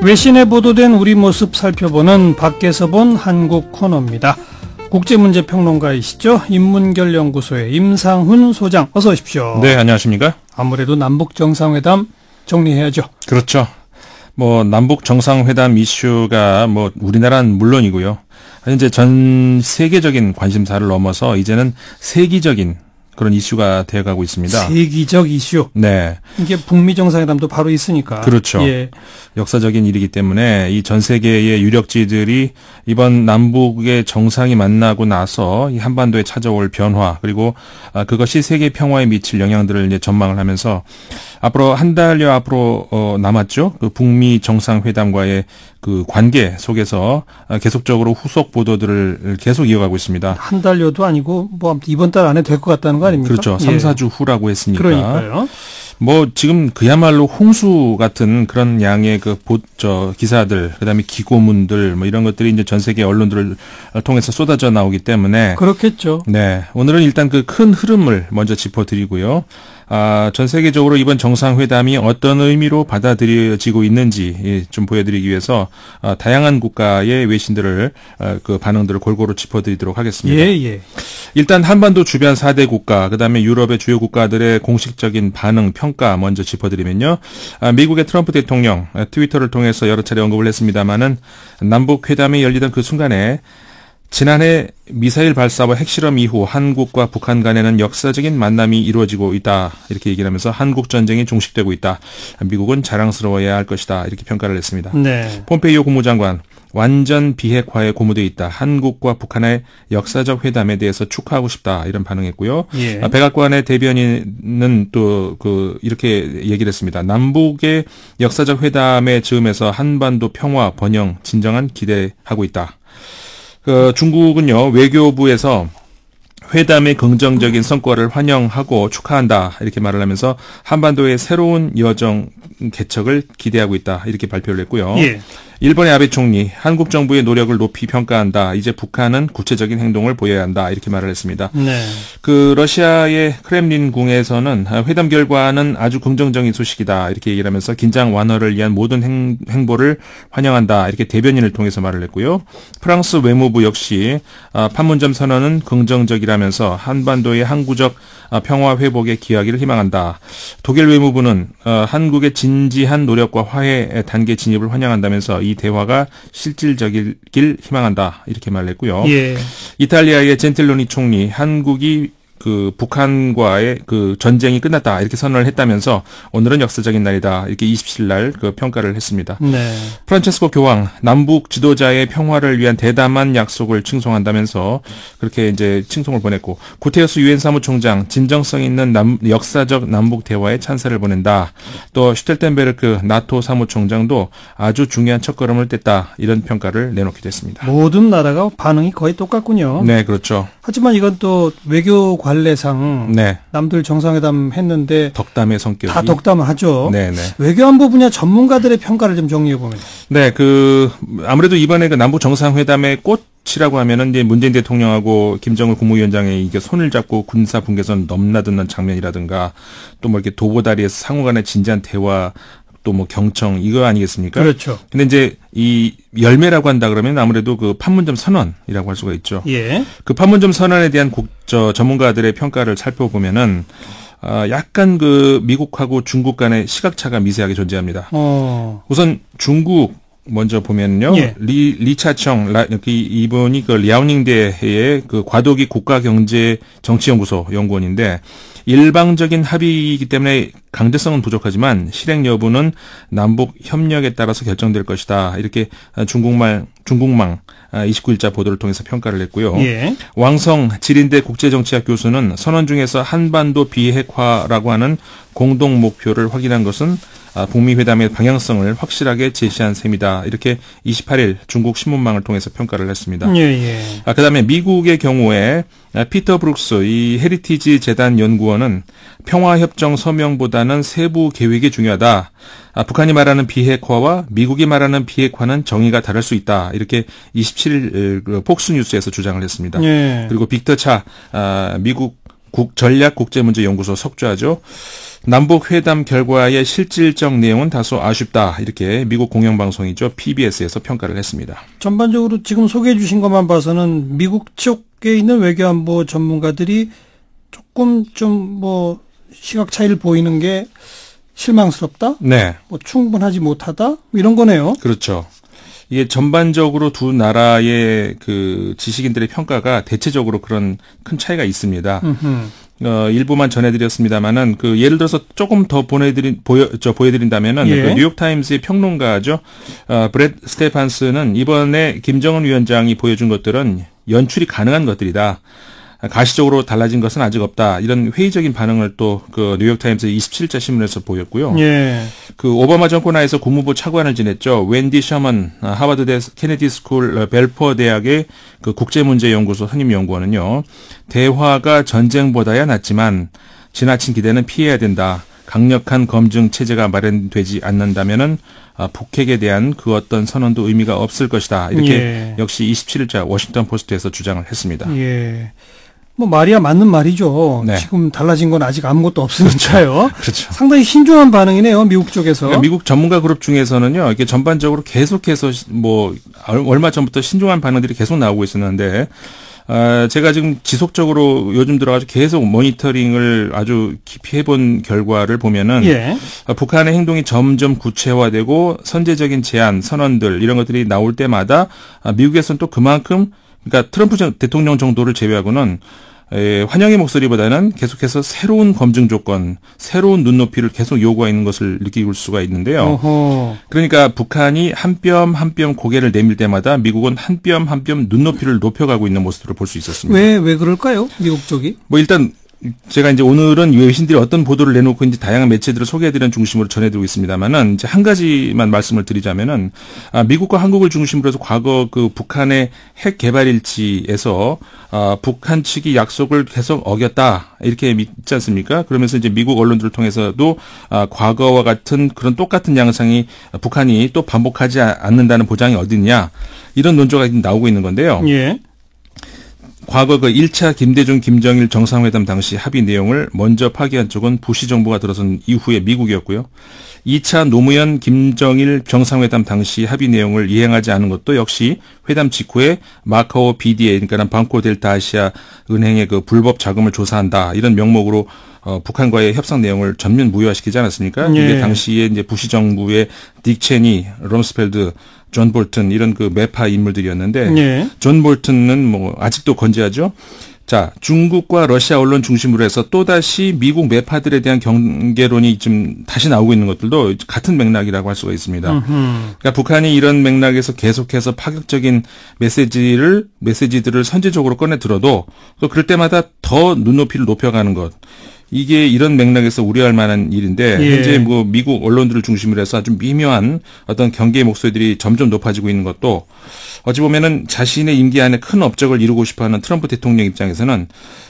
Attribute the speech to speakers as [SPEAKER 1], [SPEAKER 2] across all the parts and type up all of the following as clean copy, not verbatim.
[SPEAKER 1] 외신에 보도된 우리 모습 살펴보는 밖에서 본 한국 코너입니다. 국제문제평론가이시죠. 인문결연구소의 임상훈 소장, 어서 오십시오.
[SPEAKER 2] 네, 안녕하십니까.
[SPEAKER 1] 아무래도 남북정상회담 정리해야죠.
[SPEAKER 2] 그렇죠. 남북 정상회담 이슈가 우리나라는 물론이고요. 이제 전 세계적인 관심사를 넘어서 이제는 세기적인 그런 이슈가 되어가고 있습니다.
[SPEAKER 1] 세기적 이슈.
[SPEAKER 2] 네.
[SPEAKER 1] 이게 북미 정상회담도 바로 있으니까.
[SPEAKER 2] 그렇죠.
[SPEAKER 1] 예.
[SPEAKER 2] 역사적인 일이기 때문에 이 전 세계의 유력지들이 이번 남북의 정상이 만나고 나서 이 한반도에 찾아올 변화, 그리고 그것이 세계 평화에 미칠 영향들을 이제 전망을 하면서 앞으로 한 달여 앞으로 남았죠. 그 북미 정상회담과의 그 관계 속에서 계속적으로 후속 보도들을 계속 이어가고 있습니다.
[SPEAKER 1] 한 달여도 아니고 이번 달 안에 될 것 같다는 거 아닙니까?
[SPEAKER 2] 그렇죠. 3, 4주 후라고 했으니까.
[SPEAKER 1] 그러니까요.
[SPEAKER 2] 지금 그야말로 홍수 같은 그런 양의 기사들, 그다음에 기고문들, 이런 것들이 이제 전 세계 언론들을 통해서 쏟아져 나오기 때문에.
[SPEAKER 1] 그렇겠죠.
[SPEAKER 2] 네. 오늘은 일단 그 큰 흐름을 먼저 짚어드리고요. 전 세계적으로 이번 정상회담이 어떤 의미로 받아들여지고 있는지 좀 보여드리기 위해서 다양한 국가의 외신들을 그 반응들을 골고루 짚어드리도록 하겠습니다.
[SPEAKER 1] 예.
[SPEAKER 2] 일단 한반도 주변 4대 국가, 그다음에 유럽의 주요 국가들의 공식적인 반응, 평가 먼저 짚어드리면요. 미국의 트럼프 대통령 트위터를 통해서 여러 차례 언급을 했습니다마는 남북 회담이 열리던 그 순간에 지난해 미사일 발사와 핵실험 이후 한국과 북한 간에는 역사적인 만남이 이루어지고 있다. 이렇게 얘기를 하면서 한국 전쟁이 종식되고 있다. 미국은 자랑스러워해야 할 것이다. 이렇게 평가를 했습니다.
[SPEAKER 1] 네.
[SPEAKER 2] 폼페이오 국무장관, 완전 비핵화에 고무되어 있다. 한국과 북한의 역사적 회담에 대해서 축하하고 싶다. 이런 반응했고요.
[SPEAKER 1] 예.
[SPEAKER 2] 백악관의 대변인은 또 이렇게 얘기를 했습니다. 남북의 역사적 회담의 즈음에서 한반도 평화, 번영, 진정한 기대하고 있다. 중국은요, 외교부에서 회담의 긍정적인 성과를 환영하고 축하한다. 이렇게 말을 하면서 한반도의 새로운 여정 개척을 기대하고 있다. 이렇게 발표를 했고요.
[SPEAKER 1] 예.
[SPEAKER 2] 일본의 아베 총리, 한국 정부의 노력을 높이 평가한다. 이제 북한은 구체적인 행동을 보여야 한다. 이렇게 말을 했습니다.
[SPEAKER 1] 네.
[SPEAKER 2] 러시아의 크렘린궁에서는 회담 결과는 아주 긍정적인 소식이다. 이렇게 얘기를 하면서 긴장 완화를 위한 모든 행보를 환영한다. 이렇게 대변인을 통해서 말을 했고요. 프랑스 외무부 역시 판문점 선언은 긍정적이라면서 한반도의 항구적 평화 회복에 기여하기를 희망한다. 독일 외무부는 한국의 진지한 노력과 화해 단계 진입을 환영한다면서 이 대화가 실질적이길 희망한다. 이렇게 말했고요.
[SPEAKER 1] 예.
[SPEAKER 2] 이탈리아의 젠틸로니 총리, 한국이 북한과의 전쟁이 끝났다. 이렇게 선언을 했다면서 오늘은 역사적인 날이다. 이렇게 27일 날 평가를 했습니다.
[SPEAKER 1] 네.
[SPEAKER 2] 프란체스코 교황, 남북 지도자의 평화를 위한 대담한 약속을 칭송한다면서 그렇게 이제 칭송을 보냈고, 구테러스 유엔 사무총장, 진정성 있는 역사적 남북 대화에 찬사를 보낸다. 또 슈텔텐베르크 나토 사무총장도 아주 중요한 첫걸음을 뗐다. 이런 평가를 내놓기도 했습니다.
[SPEAKER 1] 모든 나라가 반응이 거의 똑같군요.
[SPEAKER 2] 네, 그렇죠.
[SPEAKER 1] 하지만 이건 또 외교 관례상
[SPEAKER 2] 네.
[SPEAKER 1] 남들 정상회담 했는데
[SPEAKER 2] 덕담의 성격이
[SPEAKER 1] 다 덕담을 하죠.
[SPEAKER 2] 네네.
[SPEAKER 1] 외교안보 분야 전문가들의 평가를 좀 정리해 보면.
[SPEAKER 2] 네, 아무래도 이번에 남북 정상회담의 꽃이라고 하면은 이제 문재인 대통령하고 김정은 국무위원장의 이게 손을 잡고 군사 분계선 넘나드는 장면이라든가 또 이렇게 도보다리에서 상호간의 진지한 대화, 또 경청, 이거 아니겠습니까?
[SPEAKER 1] 그렇죠.
[SPEAKER 2] 근데 이제 이 열매라고 한다 그러면 아무래도 판문점 선언이라고 할 수가 있죠.
[SPEAKER 1] 예.
[SPEAKER 2] 판문점 선언에 대한 전문가들의 평가를 살펴보면은 약간 미국하고 중국 간의 시각차가 미세하게 존재합니다. 우선 중국 먼저 보면요.
[SPEAKER 1] 예.
[SPEAKER 2] 리차청 이분이 리아오닝대의 과도기 국가경제정치연구소 연구원인데, 일방적인 합의이기 때문에 강제성은 부족하지만 실행 여부는 남북 협력에 따라서 결정될 것이다. 이렇게 중국망 29일자 보도를 통해서 평가를 했고요.
[SPEAKER 1] 예.
[SPEAKER 2] 왕성 지린대 국제정치학 교수는 선언 중에서 한반도 비핵화라고 하는 공동 목표를 확인한 것은 북미 회담의 방향성을 확실하게 제시한 셈이다. 이렇게 28일 중국 신문망을 통해서 평가를 했습니다.
[SPEAKER 1] 예.
[SPEAKER 2] 그다음에 미국의 경우에 피터 브룩스 이 헤리티지 재단 연구원은 평화협정 서명보다는 세부 계획이 중요하다. 북한이 말하는 비핵화와 미국이 말하는 비핵화는 정의가 다를 수 있다. 이렇게 27일 폭스뉴스에서 주장을 했습니다.
[SPEAKER 1] 예.
[SPEAKER 2] 그리고 빅터 차 미국 전략국제문제연구소 석좌죠. 남북 회담 결과의 실질적 내용은 다소 아쉽다. 이렇게 미국 공영방송이죠. PBS에서 평가를 했습니다.
[SPEAKER 1] 전반적으로 지금 소개해 주신 것만 봐서는 미국 쪽에 있는 외교안보 전문가들이 조금 좀 시각 차이를 보이는 게 실망스럽다?
[SPEAKER 2] 네.
[SPEAKER 1] 충분하지 못하다? 이런 거네요.
[SPEAKER 2] 그렇죠. 이게 전반적으로 두 나라의 그 지식인들의 평가가 대체적으로 그런 큰 차이가 있습니다. 일부만 전해드렸습니다만은 예를 들어서 조금 더 보여드린다면은
[SPEAKER 1] 예.
[SPEAKER 2] 그 뉴욕타임스의 평론가죠. 브렛 스테판스는 이번에 김정은 위원장이 보여준 것들은 연출이 가능한 것들이다. 가시적으로 달라진 것은 아직 없다. 이런 회의적인 반응을 또 그 뉴욕타임스 27자 신문에서 보였고요.
[SPEAKER 1] 예.
[SPEAKER 2] 그 오바마 정권 하에서 국무부 차관을 지냈죠. 웬디 셔먼 하버드 케네디 스쿨 벨포어 대학의 그 국제문제연구소 선임연구원은요. 대화가 전쟁보다야 낫지만 지나친 기대는 피해야 된다. 강력한 검증 체제가 마련되지 않는다면은 북핵에 대한 그 어떤 선언도 의미가 없을 것이다. 이렇게
[SPEAKER 1] 예.
[SPEAKER 2] 역시 27일자 워싱턴 포스트에서 주장을 했습니다.
[SPEAKER 1] 예. 말이야 맞는 말이죠.
[SPEAKER 2] 네.
[SPEAKER 1] 지금 달라진 건 아직 아무것도 없으니까요.
[SPEAKER 2] 그렇죠.
[SPEAKER 1] 상당히 신중한 반응이네요, 미국 쪽에서.
[SPEAKER 2] 그러니까 미국 전문가 그룹 중에서는요, 이게 전반적으로 계속해서 얼마 전부터 신중한 반응들이 계속 나오고 있었는데, 제가 지금 지속적으로 요즘 들어가지고 계속 모니터링을 아주 깊이 해본 결과를 보면은,
[SPEAKER 1] 예.
[SPEAKER 2] 북한의 행동이 점점 구체화되고 선제적인 제안, 선언들 이런 것들이 나올 때마다 미국에서는 또 그만큼 그러니까 트럼프 대통령 정도를 제외하고는 환영의 목소리보다는 계속해서 새로운 검증 조건, 새로운 눈높이를 계속 요구하고 있는 것을 느낄 수가 있는데요.
[SPEAKER 1] 어허.
[SPEAKER 2] 그러니까 북한이 한 뼘 한 뼘 고개를 내밀 때마다 미국은 한 뼘 한 뼘 눈높이를 높여가고 있는 모습을 볼 수 있었습니다.
[SPEAKER 1] 왜 그럴까요? 미국 쪽이?
[SPEAKER 2] 일단 제가 이제 오늘은 외신들이 어떤 보도를 내놓고 이제 다양한 매체들을 소개해드리는 중심으로 전해드리고 있습니다만은 이제 한 가지만 말씀을 드리자면은 미국과 한국을 중심으로 해서 과거 그 북한의 핵 개발 일지에서 북한 측이 약속을 계속 어겼다 이렇게 믿지 않습니까? 그러면서 이제 미국 언론들을 통해서도 과거와 같은 그런 똑같은 양상이 북한이 또 반복하지 않는다는 보장이 어딨냐 이런 논조가 나오고 있는 건데요.
[SPEAKER 1] 예.
[SPEAKER 2] 과거 그 1차 김대중 김정일 정상회담 당시 합의 내용을 먼저 파기한 쪽은 부시 정부가 들어선 이후에 미국이었고요. 2차 노무현 김정일 정상회담 당시 합의 내용을 이행하지 않은 것도 역시 회담 직후에 마카오 BDA 그러니까 방코 델타 아시아 은행의 그 불법 자금을 조사한다 이런 명목으로 북한과의 협상 내용을 전면 무효화시키지 않았습니까?
[SPEAKER 1] 예.
[SPEAKER 2] 이게 당시에 이제 부시 정부의 딕 체니, 럼스펠드 존 볼튼 이런 그 매파 인물들이었는데
[SPEAKER 1] 예.
[SPEAKER 2] 존 볼튼은 아직도 건재하죠. 자, 중국과 러시아 언론 중심으로 해서 또다시 미국 매파들에 대한 경계론이 지금 다시 나오고 있는 것들도 같은 맥락이라고 할 수가 있습니다. 그러니까 북한이 이런 맥락에서 계속해서 파격적인 메시지들을 선제적으로 꺼내 들어도 또 그럴 때마다 더 눈높이를 높여가는 것. 이게 이런 맥락에서 우려할 만한 일인데
[SPEAKER 1] 예.
[SPEAKER 2] 현재 미국 언론들을 중심으로 해서 아주 미묘한 어떤 경계의 목소리들이 점점 높아지고 있는 것도 어찌 보면은 자신의 임기 안에 큰 업적을 이루고 싶어하는 트럼프 대통령 입장에서는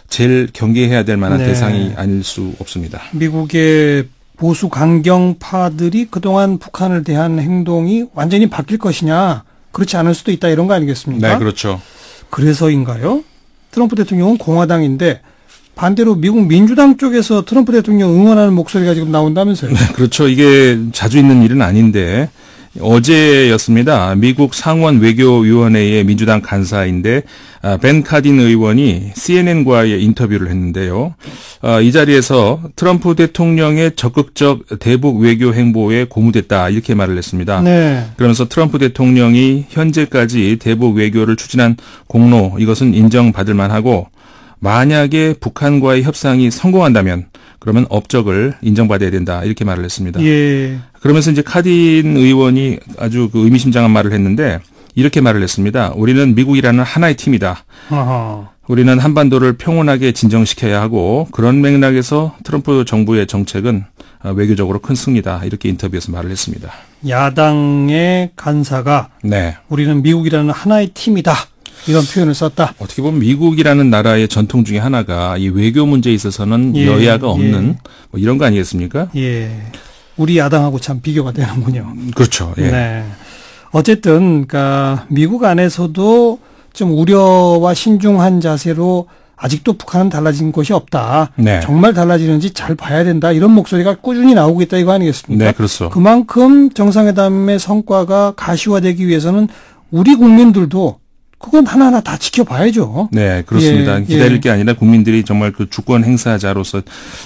[SPEAKER 2] 제일 경계해야 될 만한
[SPEAKER 1] 네.
[SPEAKER 2] 대상이 아닐 수 없습니다.
[SPEAKER 1] 미국의 보수 강경파들이 그동안 북한을 대한 행동이 완전히 바뀔 것이냐 그렇지 않을 수도 있다 이런 거 아니겠습니까?
[SPEAKER 2] 네, 그렇죠.
[SPEAKER 1] 그래서인가요? 트럼프 대통령은 공화당인데 반대로 미국 민주당 쪽에서 트럼프 대통령 응원하는 목소리가 지금 나온다면서요?
[SPEAKER 2] 네, 그렇죠. 이게 자주 있는 일은 아닌데 어제였습니다. 미국 상원 외교위원회의 민주당 간사인데 벤 카딘 의원이 CNN과의 인터뷰를 했는데요. 이 자리에서 트럼프 대통령의 적극적 대북 외교 행보에 고무됐다 이렇게 말을 했습니다.
[SPEAKER 1] 네.
[SPEAKER 2] 그러면서 트럼프 대통령이 현재까지 대북 외교를 추진한 공로 이것은 인정받을 만하고 만약에 북한과의 협상이 성공한다면 그러면 업적을 인정받아야 된다 이렇게 말을 했습니다.
[SPEAKER 1] 예.
[SPEAKER 2] 그러면서 이제 카딘 의원이 아주 그 의미심장한 말을 했는데 이렇게 말을 했습니다. 우리는 미국이라는 하나의 팀이다.
[SPEAKER 1] 아하.
[SPEAKER 2] 우리는 한반도를 평온하게 진정시켜야 하고 그런 맥락에서 트럼프 정부의 정책은 외교적으로 큰 승리다 이렇게 인터뷰에서 말을 했습니다.
[SPEAKER 1] 야당의 간사가
[SPEAKER 2] 네.
[SPEAKER 1] 우리는 미국이라는 하나의 팀이다. 이런 표현을 썼다.
[SPEAKER 2] 어떻게 보면 미국이라는 나라의 전통 중에 하나가 이 외교 문제에 있어서는
[SPEAKER 1] 예,
[SPEAKER 2] 여야가 없는 이런 거 아니겠습니까?
[SPEAKER 1] 예. 우리 야당하고 참 비교가 되는군요.
[SPEAKER 2] 그렇죠. 예.
[SPEAKER 1] 네. 어쨌든 그러니까 미국 안에서도 좀 우려와 신중한 자세로 아직도 북한은 달라진 것이 없다.
[SPEAKER 2] 네.
[SPEAKER 1] 정말 달라지는지 잘 봐야 된다. 이런 목소리가 꾸준히 나오고 있다 이거 아니겠습니까?
[SPEAKER 2] 네, 그렇죠.
[SPEAKER 1] 그만큼 정상회담의 성과가 가시화되기 위해서는 우리 국민들도 그건 하나하나 다 지켜봐야죠.
[SPEAKER 2] 네, 그렇습니다.
[SPEAKER 1] 예,
[SPEAKER 2] 기다릴
[SPEAKER 1] 예.
[SPEAKER 2] 게 아니라 국민들이 정말 그 주권 행사자로서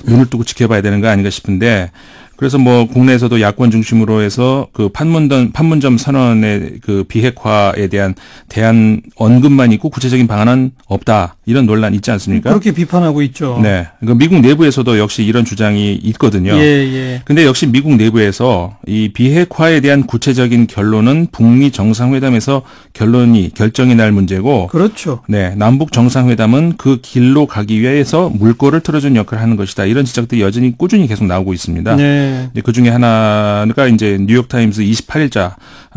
[SPEAKER 2] 눈을 뜨고 지켜봐야 되는 거 아닌가 싶은데, 그래서 뭐 국내에서도 야권 중심으로 해서 그 판문점 선언의 그 비핵화에 대한 대안 언급만 있고 구체적인 방안은 없다. 이런 논란 있지 않습니까?
[SPEAKER 1] 그렇게 비판하고 있죠.
[SPEAKER 2] 네. 그 미국 내부에서도 역시 이런 주장이 있거든요.
[SPEAKER 1] 예, 예.
[SPEAKER 2] 근데 역시 미국 내부에서 이 비핵화에 대한 구체적인 결론은 북미 정상회담에서 결정이 날 문제고,
[SPEAKER 1] 그렇죠.
[SPEAKER 2] 네, 남북 정상회담은 그 길로 가기 위해서 물꼬를 틀어준 역할을 하는 것이다. 이런 지적들이 여전히 꾸준히 계속 나오고 있습니다.
[SPEAKER 1] 네.
[SPEAKER 2] 그 중에 하나가 이제 뉴욕타임스 28일자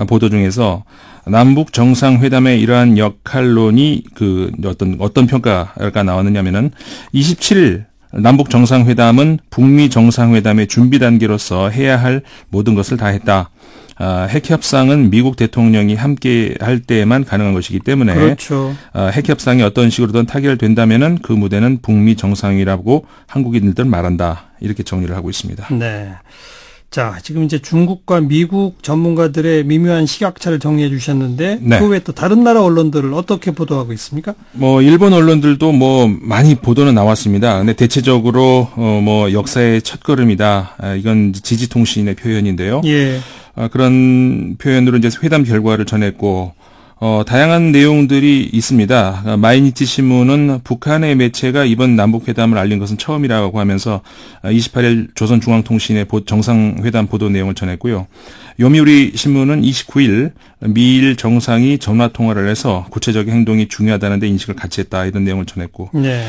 [SPEAKER 2] 보도 중에서 남북 정상회담의 이러한 역할론이 그 어떤 평가가 나왔느냐면은 27일 남북 정상회담은 북미 정상회담의 준비 단계로서 해야 할 모든 것을 다 했다. 핵 협상은 미국 대통령이 함께 할 때에만 가능한 것이기 때문에
[SPEAKER 1] 그렇죠.
[SPEAKER 2] 핵 협상이 어떤 식으로든 타결된다면은 그 무대는 북미 정상이라고 한국인들은 말한다. 이렇게 정리를 하고 있습니다.
[SPEAKER 1] 네. 자, 지금 이제 중국과 미국 전문가들의 미묘한 시각차를 정리해 주셨는데
[SPEAKER 2] 네.
[SPEAKER 1] 그 외에 또 다른 나라 언론들을 어떻게 보도하고 있습니까?
[SPEAKER 2] 뭐 일본 언론들도 뭐 많이 보도는 나왔습니다. 근데 대체적으로 뭐 역사의 첫걸음이다. 이건 지지통신의 표현인데요.
[SPEAKER 1] 예.
[SPEAKER 2] 그런 표현으로 이제 회담 결과를 전했고, 다양한 내용들이 있습니다. 마이니치 신문은 북한의 매체가 이번 남북회담을 알린 것은 처음이라고 하면서 28일 조선중앙통신의 정상회담 보도 내용을 전했고요. 요미우리 신문은 29일 미일 정상이 전화통화를 해서 구체적인 행동이 중요하다는 데 인식을 같이 했다. 이런 내용을 전했고.
[SPEAKER 1] 네.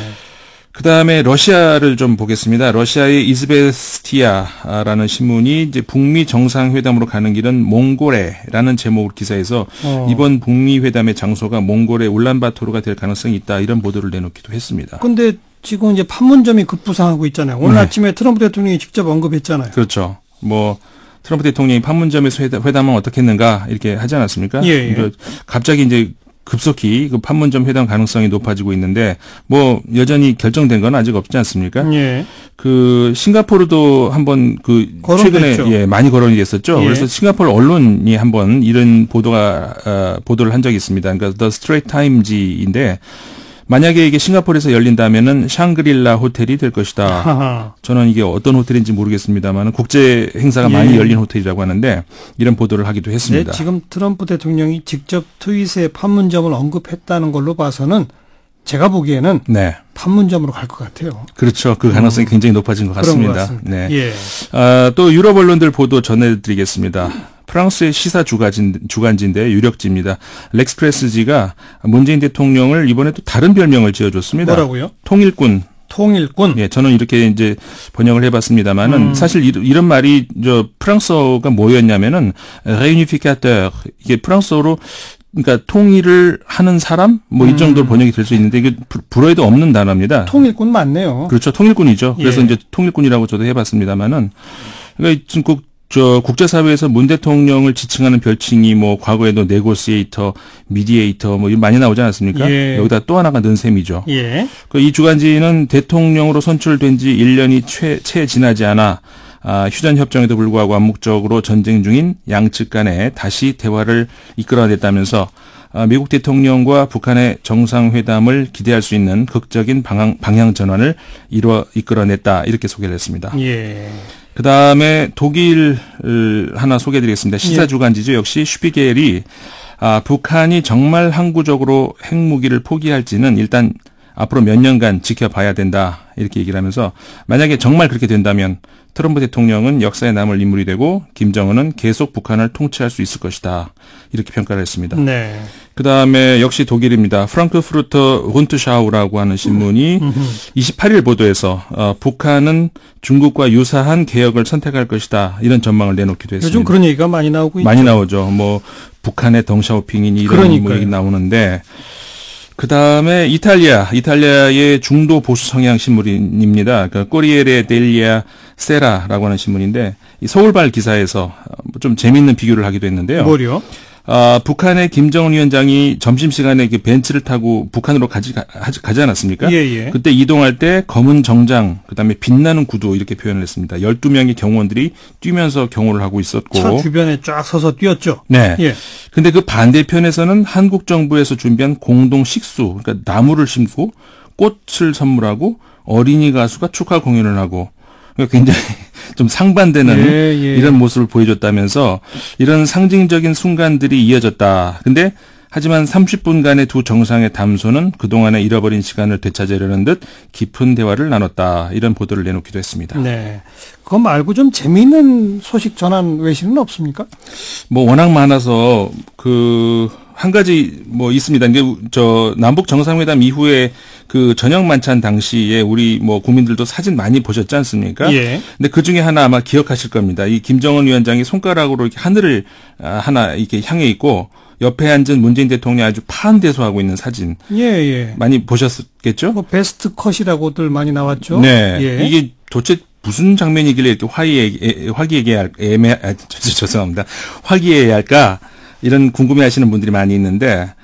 [SPEAKER 2] 그 다음에 러시아를 좀 보겠습니다. 러시아의 이즈베스티아라는 신문이 이제 북미 정상회담으로 가는 길은 몽골에라는 제목 기사에서 이번 북미 회담의 장소가 몽골의 울란바토르가 될 가능성이 있다. 이런 보도를 내놓기도 했습니다.
[SPEAKER 1] 근데 지금 이제 판문점이 급부상하고 있잖아요. 오늘 아침에 트럼프 대통령이 직접 언급했잖아요.
[SPEAKER 2] 그렇죠. 뭐 트럼프 대통령이 판문점에서 회담은 어떻게 했는가 이렇게 하지 않았습니까?
[SPEAKER 1] 예, 예.
[SPEAKER 2] 갑자기 이제 급속히 그 판문점 회담 가능성이 높아지고 있는데 뭐 여전히 결정된 건 아직 없지 않습니까?
[SPEAKER 1] 예.
[SPEAKER 2] 그 싱가포르도 한번 그
[SPEAKER 1] 거론됐죠.
[SPEAKER 2] 최근에 많이 거론이 됐었죠.
[SPEAKER 1] 예.
[SPEAKER 2] 그래서 싱가포르 언론이 한번 이런 보도를 한 적이 있습니다. 그러니까 The Straits Times인데 만약에 이게 싱가포르에서 열린다면은 샹그릴라 호텔이 될 것이다.
[SPEAKER 1] 하하.
[SPEAKER 2] 저는 이게 어떤 호텔인지 모르겠습니다만 국제 행사가 많이 열린 호텔이라고 하는데 이런 보도를 하기도 했습니다.
[SPEAKER 1] 네, 지금 트럼프 대통령이 직접 트윗에 판문점을 언급했다는 걸로 봐서는 제가 보기에는
[SPEAKER 2] 네.
[SPEAKER 1] 판문점으로 갈 것 같아요.
[SPEAKER 2] 그렇죠. 그 가능성이 굉장히 높아진 것
[SPEAKER 1] 그런 것
[SPEAKER 2] 같습니다.
[SPEAKER 1] 같습니다.
[SPEAKER 2] 네.
[SPEAKER 1] 예.
[SPEAKER 2] 또 유럽 언론들 보도 전해드리겠습니다. 프랑스의 시사 주간지인데 유력지입니다. 렉스프레스지가 문재인 대통령을 이번에 또 다른 별명을 지어줬습니다.
[SPEAKER 1] 뭐라고요?
[SPEAKER 2] 통일꾼.
[SPEAKER 1] 통일꾼.
[SPEAKER 2] 예, 저는 이렇게 이제 번역을 해봤습니다만은 사실 이런 말이 프랑스어가 뭐였냐면은 réunificateur 이게 프랑스어로 그러니까 통일을 하는 사람 뭐 이 정도로 번역이 될 수 있는데 이게 불어에도 없는 단어입니다.
[SPEAKER 1] 통일꾼 맞네요.
[SPEAKER 2] 그렇죠, 통일꾼이죠. 그래서
[SPEAKER 1] 예.
[SPEAKER 2] 이제 통일꾼이라고 저도 해봤습니다만은 그러니까 지금 국제사회에서 문 대통령을 지칭하는 별칭이 뭐 과거에도 네고시에이터, 미디에이터 뭐 많이 나오지 않았습니까?
[SPEAKER 1] 예.
[SPEAKER 2] 여기다 또 하나가 넣은 셈이죠.
[SPEAKER 1] 예.
[SPEAKER 2] 이 주간지는 대통령으로 선출된 지 1년이 채 지나지 않아 휴전 협정에도 불구하고 암묵적으로 전쟁 중인 양측 간에 다시 대화를 이끌어냈다면서 미국 대통령과 북한의 정상회담을 기대할 수 있는 극적인 방향 전환을 이끌어냈다 이렇게 소개를 했습니다.
[SPEAKER 1] 예.
[SPEAKER 2] 그 다음에 독일 하나 소개해드리겠습니다. 시사주간지죠. 역시 슈피겔이 북한이 정말 항구적으로 핵무기를 포기할지는 일단 앞으로 몇 년간 지켜봐야 된다. 이렇게 얘기를 하면서 만약에 정말 그렇게 된다면 트럼프 대통령은 역사에 남을 인물이 되고 김정은은 계속 북한을 통치할 수 있을 것이다. 이렇게 평가를 했습니다.
[SPEAKER 1] 네.
[SPEAKER 2] 그다음에 역시 독일입니다. 프랑크푸르터 훈트샤우라고 하는 신문이 28일 보도에서 북한은 중국과 유사한 개혁을 선택할 것이다. 이런 전망을 내놓기도 했습니다.
[SPEAKER 1] 요즘 그런 얘기가 많이 나오고 있죠.
[SPEAKER 2] 많이 나오죠. 뭐 북한의 덩샤오핑이니 이런 뭐 얘기 나오는데 그다음에 이탈리아의 중도 보수 성향 신문입니다. 그러니까 꼬리에레 델리아 세라라고 하는 신문인데 이 서울발 기사에서 좀 재미있는 비교를 하기도 했는데요.
[SPEAKER 1] 뭐요?
[SPEAKER 2] 북한의 김정은 위원장이 점심시간에 그 벤츠를 타고 북한으로 가지 않았습니까?
[SPEAKER 1] 예, 예.
[SPEAKER 2] 그때 이동할 때 검은 정장, 그다음에 빛나는 구두 이렇게 표현을 했습니다. 12명의 경호원들이 뛰면서 경호를 하고 있었고.
[SPEAKER 1] 차 주변에 쫙 서서 뛰었죠.
[SPEAKER 2] 네.
[SPEAKER 1] 예.
[SPEAKER 2] 근데 그 반대편에서는 한국 정부에서 준비한 공동 식수, 그러니까 나무를 심고 꽃을 선물하고 어린이 가수가 축하 공연을 하고 그러니까 굉장히 좀 상반되는 이런 모습을 보여줬다면서 이런 상징적인 순간들이 이어졌다. 근데 하지만 30분간의 두 정상의 담소는 그동안의 잃어버린 시간을 되찾으려는 듯 깊은 대화를 나눴다. 이런 보도를 내놓기도 했습니다.
[SPEAKER 1] 네. 그거 말고 좀 재미있는 소식 전한 외신은 없습니까?
[SPEAKER 2] 뭐 워낙 많아서 한 가지 뭐 있습니다. 이게 남북 정상회담 이후에 그 저녁 만찬 당시에 우리 뭐 국민들도 사진 많이 보셨지 않습니까?
[SPEAKER 1] 예.
[SPEAKER 2] 근데 그 중에 하나 아마 기억하실 겁니다. 이 김정은 위원장이 손가락으로 이렇게 하늘을 하나 이렇게 향해 있고 옆에 앉은 문재인 대통령이 아주 파한대소하고 있는 사진.
[SPEAKER 1] 예, 예.
[SPEAKER 2] 많이 보셨겠죠?
[SPEAKER 1] 뭐 베스트 컷이라고들 많이 나왔죠.
[SPEAKER 2] 네.
[SPEAKER 1] 예.
[SPEAKER 2] 이게 도대체 무슨 장면이길래 이렇게 죄송합니다. 화기애애해야 할까? 이런 궁금해하시는 분들이 많이 있는데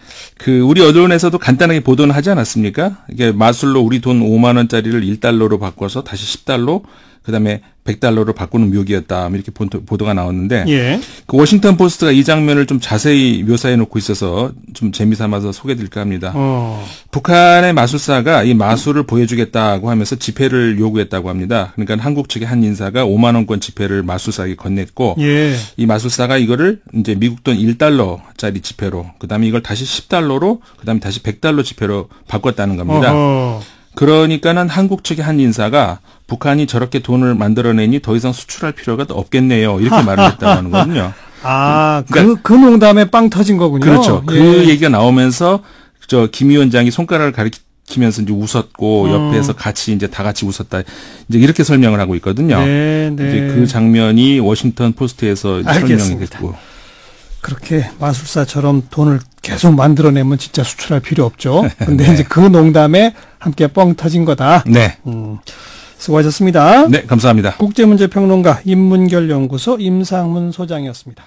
[SPEAKER 2] 우리 언론에서도 간단하게 보도는 하지 않았습니까? 이게 마술로 우리 돈 5만 원짜리를 1달러로 바꿔서 다시 10달러, 그다음에 100달러로 바꾸는 묘기였다. 이렇게 보도가 나왔는데
[SPEAKER 1] 예.
[SPEAKER 2] 그 워싱턴 포스트가 이 장면을 좀 자세히 묘사해 놓고 있어서 좀 재미삼아서 소개드릴까 합니다. 북한의 마술사가 이 마술을 보여주겠다고 하면서 지폐를 요구했다고 합니다. 그러니까 한국 측의 한 인사가 5만 원권 지폐를 마술사에게 건넸고
[SPEAKER 1] 예.
[SPEAKER 2] 이 마술사가 이거를 이제 미국 돈 1달러짜리 지폐로 그다음에 이걸 다시 10달러로 그다음에 다시 100달러 지폐로 바꿨다는 겁니다. 그러니까는 한국 측의 한 인사가 북한이 저렇게 돈을 만들어내니 더 이상 수출할 필요가 없겠네요. 이렇게 말을 했다고 하는 거거든요.
[SPEAKER 1] 그러니까 그 농담에 빵 터진 거군요.
[SPEAKER 2] 그렇죠.
[SPEAKER 1] 예.
[SPEAKER 2] 그 얘기가 나오면서 김 위원장이 손가락을 가리키면서 이제 웃었고 옆에서 이제 다 같이 웃었다. 이제 이렇게 설명을 하고 있거든요.
[SPEAKER 1] 네, 네.
[SPEAKER 2] 이제 그 장면이 워싱턴 포스트에서 설명이 됐고.
[SPEAKER 1] 그렇게 마술사처럼 돈을 계속 만들어내면 진짜 수출할 필요 없죠. 근데
[SPEAKER 2] 네.
[SPEAKER 1] 이제 그 농담에 함께 뻥 터진 거다.
[SPEAKER 2] 네.
[SPEAKER 1] 수고하셨습니다.
[SPEAKER 2] 네, 감사합니다.
[SPEAKER 1] 국제문제평론가 인문결연구소 임상훈 소장이었습니다.